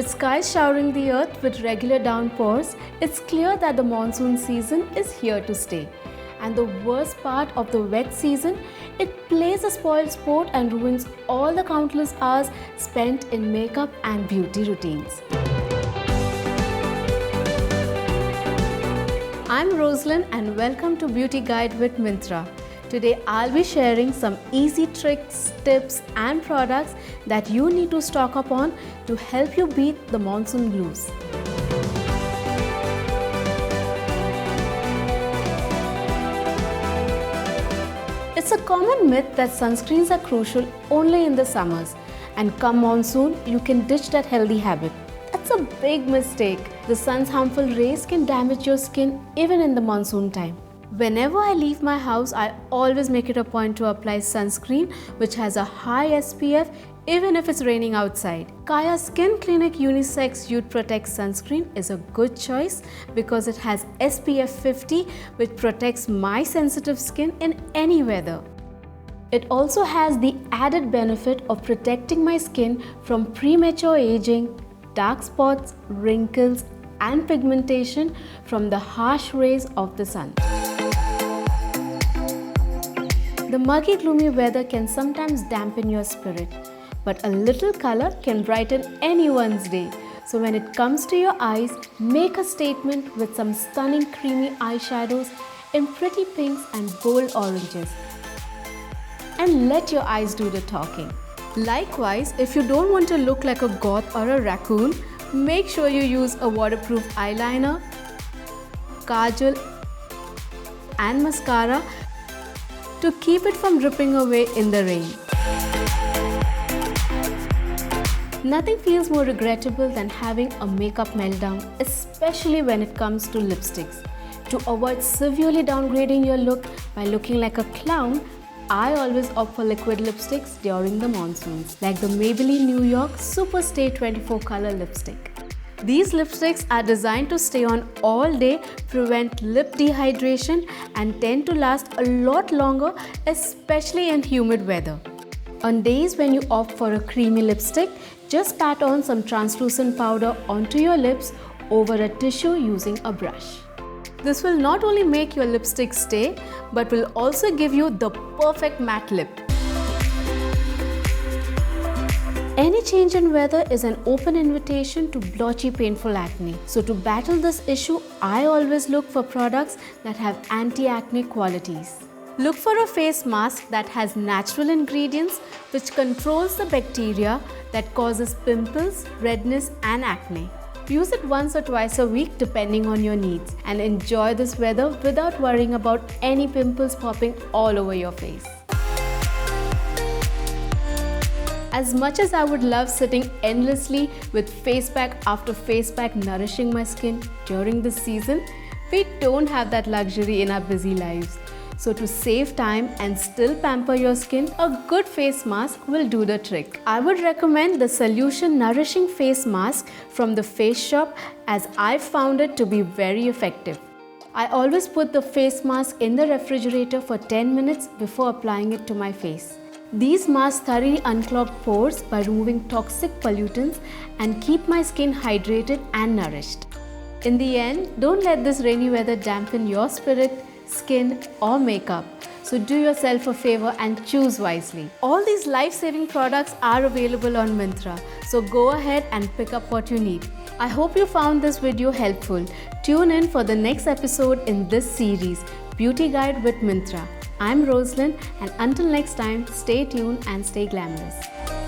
With skies showering the earth with regular downpours, it's clear that the monsoon season is here to stay. And the worst part of the wet season, it plays a spoiled sport and ruins all the countless hours spent in makeup and beauty routines. I'm Rosalind and welcome to Beauty Guide with Myntra. Today I'll be sharing some easy tricks, tips and products that you need to stock up on to help you beat the monsoon blues. It's a common myth that sunscreens are crucial only in the summers, and come monsoon you can ditch that healthy habit. That's a big mistake. The sun's harmful rays can damage your skin even in the monsoon time. Whenever I leave my house, I always make it a point to apply sunscreen which has a high SPF even if it's raining outside. Kaya Skin Clinic Unisex Youth Protect Sunscreen is a good choice because it has SPF 50 which protects my sensitive skin in any weather. It also has the added benefit of protecting my skin from premature aging, dark spots, wrinkles and pigmentation from the harsh rays of the sun. The muggy, gloomy weather can sometimes dampen your spirit, but a little color can brighten anyone's day. So when it comes to your eyes, make a statement with some stunning creamy eyeshadows in pretty pinks and bold oranges. And let your eyes do the talking. Likewise, if you don't want to look like a goth or a raccoon, make sure you use a waterproof eyeliner, kajal and mascara to keep it from dripping away in the rain. Nothing feels more regrettable than having a makeup meltdown, especially when it comes to lipsticks. To avoid severely downgrading your look by looking like a clown, I always opt for liquid lipsticks during the monsoons, like the Maybelline New York Super Stay 24 color lipstick. These lipsticks are designed to stay on all day, prevent lip dehydration and tend to last a lot longer, especially in humid weather. On days when you opt for a creamy lipstick, just pat on some translucent powder onto your lips over a tissue using a brush. This will not only make your lipstick stay, but will also give you the perfect matte lip. Any change in weather is an open invitation to blotchy, painful acne. So to battle this issue, I always look for products that have anti-acne qualities. Look for a face mask that has natural ingredients which controls the bacteria that causes pimples, redness and acne. Use it once or twice a week depending on your needs and enjoy this weather without worrying about any pimples popping all over your face. As much as I would love sitting endlessly with face pack after face pack nourishing my skin during this season, we don't have that luxury in our busy lives. So to save time and still pamper your skin, a good face mask will do the trick. I would recommend the Solution Nourishing Face Mask from the Face Shop as I found it to be very effective. I always put the face mask in the refrigerator for 10 minutes before applying it to my face. These masks thoroughly unclog pores by removing toxic pollutants and keep my skin hydrated and nourished. In the end, don't let this rainy weather dampen your spirit, skin or makeup. So do yourself a favor and choose wisely. All these life-saving products are available on Myntra, so go ahead and pick up what you need. I hope you found this video helpful. Tune in for the next episode in this series, Beauty Guide with Myntra. I'm Rosalind, and until next time, stay tuned and stay glamorous.